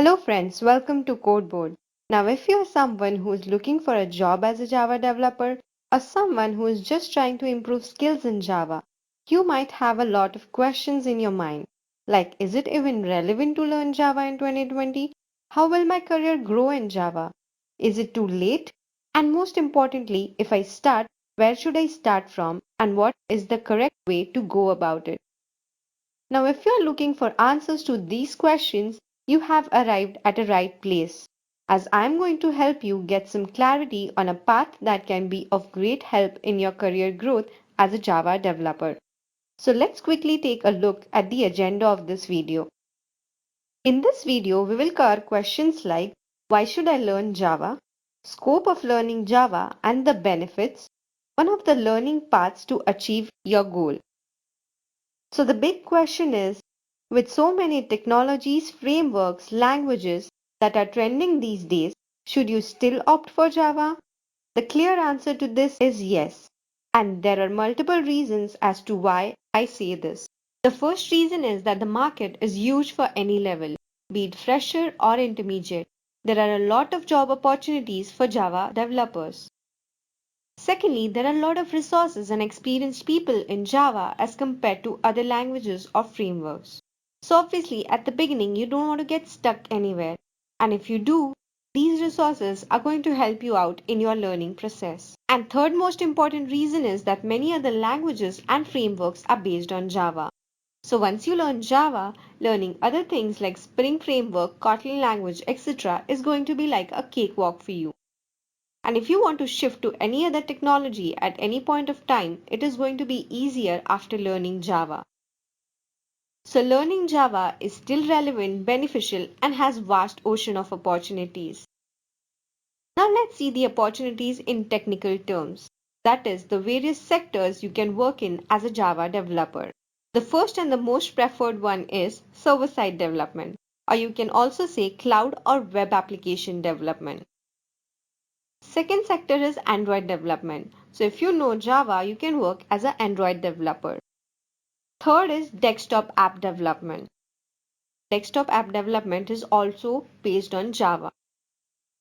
Hello friends, welcome to Codeboard. Now if you are someone who is looking for a job as a Java developer or someone who is just trying to improve skills in Java, you might have a lot of questions in your mind. Like, is it even relevant to learn Java in 2020? How will my career grow in Java? Is it too late? And most importantly, if I start, where should I start from and what is the correct way to go about it? Now, if you're looking for answers to these questions, you have arrived at a right place, as I'm going to help you get some clarity on a path that can be of great help in your career growth as a Java developer. So let's quickly take a look at the agenda of this video. In this video, we will cover questions like why should I learn Java, scope of learning Java and the benefits, one of the learning paths to achieve your goal. So the big question is, with so many technologies, frameworks, languages that are trending these days, should you still opt for Java? The clear answer to this is yes. And there are multiple reasons as to why I say this. The first reason is that the market is huge for any level, be it fresher or intermediate. There are a lot of job opportunities for Java developers. Secondly, there are a lot of resources and experienced people in Java as compared to other languages or frameworks. So obviously, at the beginning, you don't want to get stuck anywhere. And if you do, these resources are going to help you out in your learning process. And third most important reason is that many other languages and frameworks are based on Java. So once you learn Java, learning other things like Spring Framework, Kotlin language, etc. is going to be like a cakewalk for you. And if you want to shift to any other technology at any point of time, it is going to be easier after learning Java. So learning Java is still relevant, beneficial, and has vast ocean of opportunities. Now let's see the opportunities in technical terms. That is, the various sectors you can work in as a Java developer. The first and the most preferred one is server-side development, or you can also say cloud or web application development. Second sector is Android development. So if you know Java, you can work as an Android developer. Third is desktop app development. Desktop app development is also based on Java.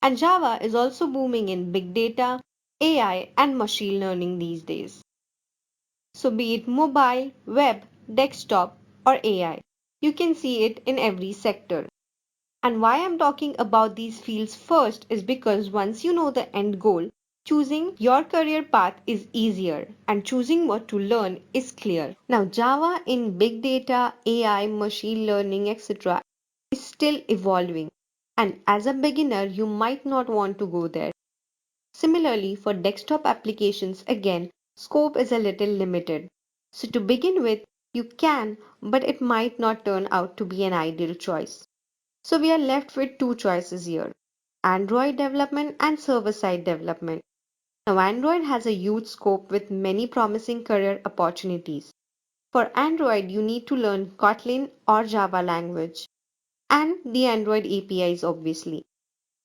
And Java is also booming in big data, AI, and machine learning these days. So be it mobile, web, desktop, or AI, you can see it in every sector. And why I'm talking about these fields first is because once you know the end goal, choosing your career path is easier and choosing what to learn is clear. Now, Java in big data, AI, machine learning, etc. is still evolving. And as a beginner, you might not want to go there. Similarly, for desktop applications, again, scope is a little limited. So to begin with, you can, but it might not turn out to be an ideal choice. So we are left with two choices here, Android development and server-side development. Now Android has a huge scope with many promising career opportunities. For Android, you need to learn Kotlin or Java language and the Android APIs obviously.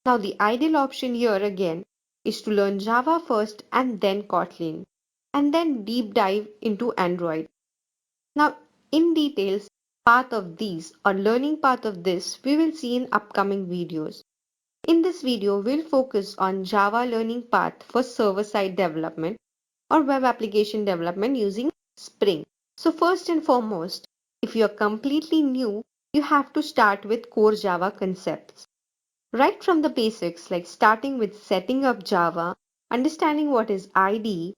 Now the ideal option here again is to learn Java first and then Kotlin and then deep dive into Android. Now, in details, path of these or learning path of this we will see in upcoming videos. In this video, we'll focus on Java learning path for server-side development or web application development using Spring. So first and foremost, if you're completely new, you have to start with core Java concepts. Right from the basics like starting with setting up Java, understanding what is IDE,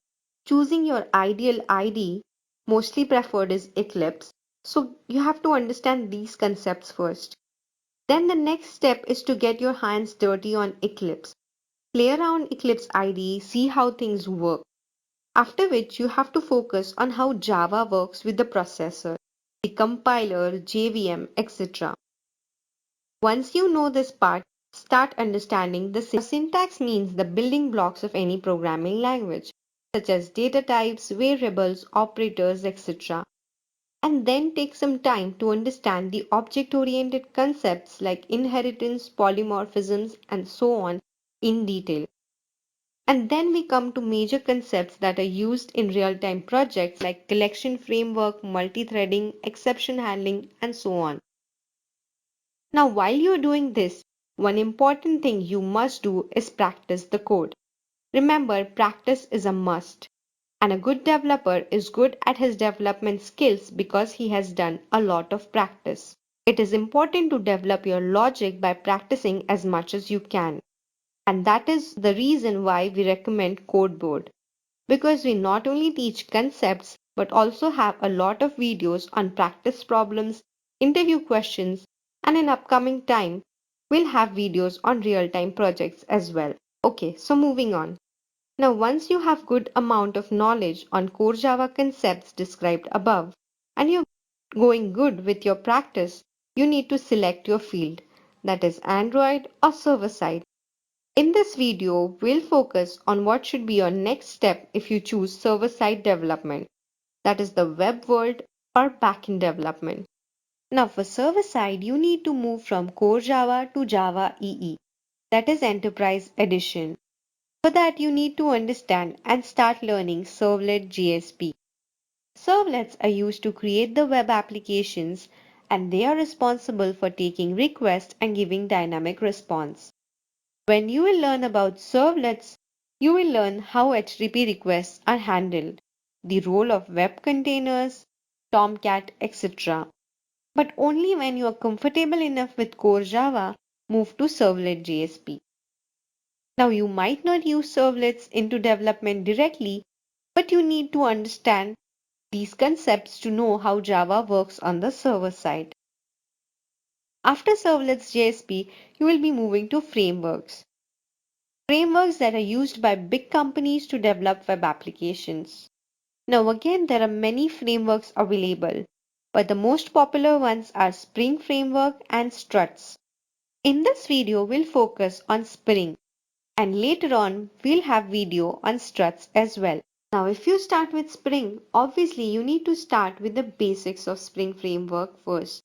choosing your ideal IDE, mostly preferred is Eclipse. So you have to understand these concepts first. Then the next step is to get your hands dirty on Eclipse. Play around Eclipse IDE, see how things work. After which you have to focus on how Java works with the processor, the compiler, JVM, etc. Once you know this part, start understanding the syntax. Syntax means the building blocks of any programming language, such as data types, variables, operators, etc. And then take some time to understand the object-oriented concepts like inheritance, polymorphisms, and so on in detail. And then we come to major concepts that are used in real-time projects like collection framework, multi-threading, exception handling, and so on. Now, while you're doing this, one important thing you must do is practice the code. Remember, practice is a must. And a good developer is good at his development skills because he has done a lot of practice. It is important to develop your logic by practicing as much as you can. And that is the reason why we recommend Codeboard. Because we not only teach concepts but also have a lot of videos on practice problems, interview questions, and in upcoming time, we'll have videos on real-time projects as well. Okay, so moving on. Now, once you have good amount of knowledge on core Java concepts described above, and you're going good with your practice, you need to select your field, that is Android or server side. In this video, we'll focus on what should be your next step if you choose server-side development, that is the web world or backend development. Now for server-side, you need to move from core Java to Java EE, that is Enterprise Edition. For that, you need to understand and start learning Servlet JSP. Servlets are used to create the web applications and they are responsible for taking requests and giving dynamic response. When you will learn about servlets, you will learn how HTTP requests are handled, the role of web containers, Tomcat, etc. But only when you are comfortable enough with core Java, move to Servlet JSP. Now you might not use servlets into development directly, but you need to understand these concepts to know how Java works on the server side. After servlets JSP, you will be moving to frameworks. Frameworks that are used by big companies to develop web applications. Now again, there are many frameworks available, but the most popular ones are Spring Framework and Struts. In this video, we'll focus on Spring, and later on, we'll have video on Struts as well. Now, if you start with Spring, obviously you need to start with the basics of Spring Framework first,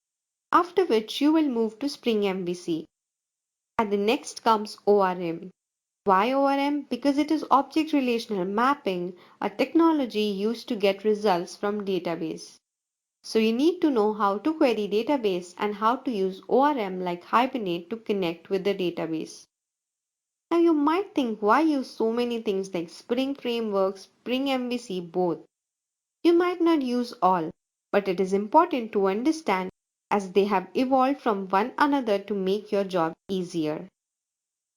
after which you will move to Spring MVC. And the next comes ORM. Why ORM? Because it is object relational mapping, a technology used to get results from database. So you need to know how to query database and how to use ORM like Hibernate to connect with the database. Now you might think why use so many things like Spring Framework, Spring MVC both. You might not use all, but it is important to understand as they have evolved from one another to make your job easier.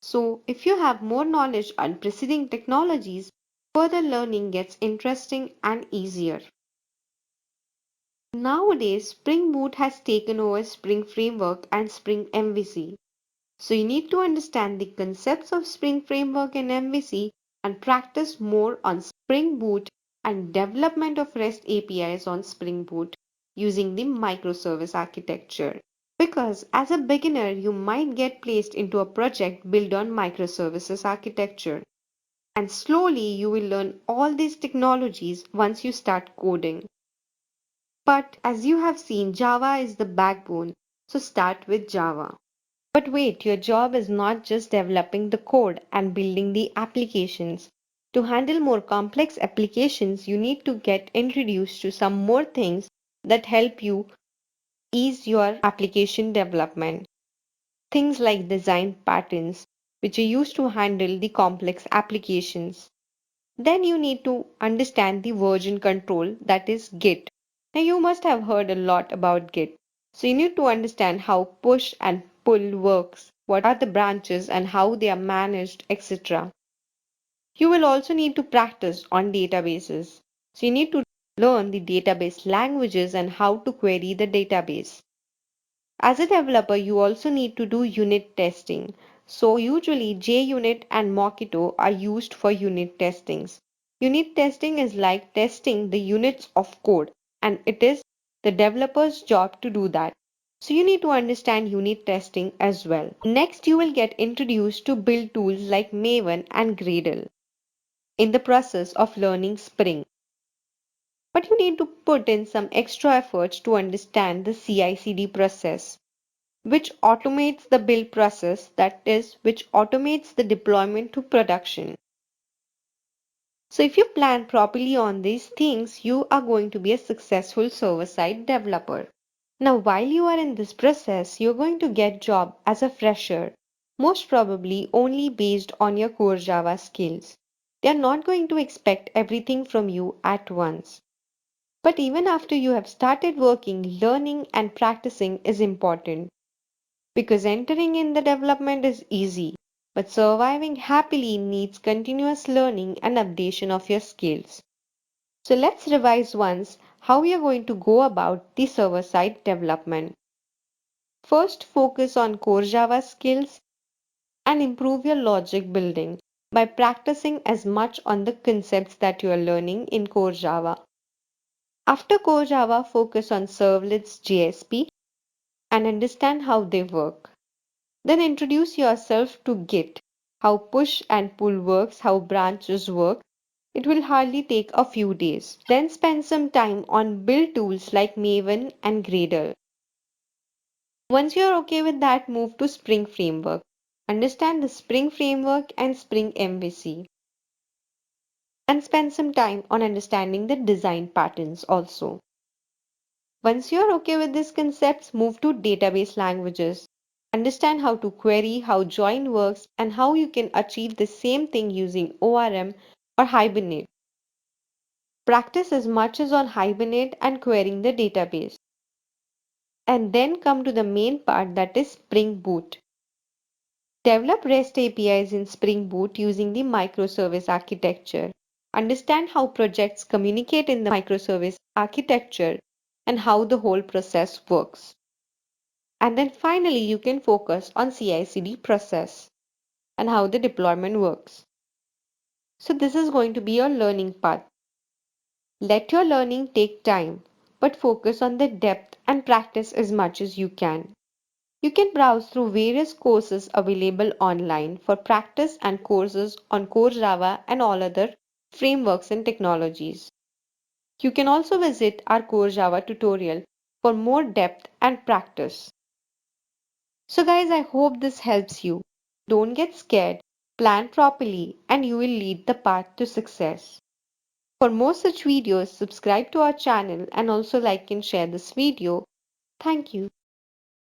So, if you have more knowledge on preceding technologies, further learning gets interesting and easier. Nowadays, Spring Boot has taken over Spring Framework and Spring MVC. So, you need to understand the concepts of Spring Framework and MVC and practice more on Spring Boot and development of REST APIs on Spring Boot using the microservice architecture. Because as a beginner, you might get placed into a project built on microservices architecture. And slowly you will learn all these technologies once you start coding. But as you have seen, Java is the backbone, so start with Java. But wait, your job is not just developing the code and building the applications. To handle more complex applications, you need to get introduced to some more things that help you ease your application development. Things like design patterns, which are used to handle the complex applications. Then you need to understand the version control, that is Git. Now you must have heard a lot about Git. So you need to understand how push and pull works, what are the branches and how they are managed, etc. You will also need to practice on databases. So you need to learn the database languages and how to query the database. As a developer, you also need to do unit testing. So usually JUnit and Mockito are used for unit testings. Unit testing is like testing the units of code, and it is the developer's job to do that. So you need to understand unit testing as well. Next, you will get introduced to build tools like Maven and Gradle in the process of learning Spring. But you need to put in some extra efforts to understand the CI/CD process, which automates the build process, that is, which automates the deployment to production. So if you plan properly on these things, you are going to be a successful server-side developer. Now, while you are in this process, you're going to get job as a fresher, most probably only based on your core Java skills. They are not going to expect everything from you at once. But even after you have started working, learning and practicing is important because entering in the development is easy, but surviving happily needs continuous learning and updation of your skills. So let's revise once how we are going to go about the server-side development. First, focus on core Java skills and improve your logic building by practicing as much on the concepts that you are learning in core Java. After core Java, focus on servlets JSP and understand how they work. Then introduce yourself to Git, how push and pull works, how branches work. It will hardly take a few days. Then spend some time on build tools like Maven and Gradle. Once you're okay with that, move to Spring Framework. Understand the Spring Framework and Spring MVC. And spend some time on understanding the design patterns also. Once you're okay with these concepts, move to database languages. Understand how to query, how join works, and how you can achieve the same thing using ORM or Hibernate. Practice as much as on Hibernate and querying the database. And then come to the main part, that is Spring Boot. Develop REST APIs in Spring Boot using the microservice architecture. Understand how projects communicate in the microservice architecture and how the whole process works. And then finally, you can focus on CI/CD process and how the deployment works. So this is going to be your learning path. Let your learning take time, but focus on the depth and practice as much as you can. You can browse through various courses available online for practice and courses on Core Java and all other frameworks and technologies. You can also visit our Core Java tutorial for more depth and practice. So, guys, I hope this helps you. Don't get scared, plan properly, and you will lead the path to success. For more such videos, subscribe to our channel and also like and share this video. Thank you.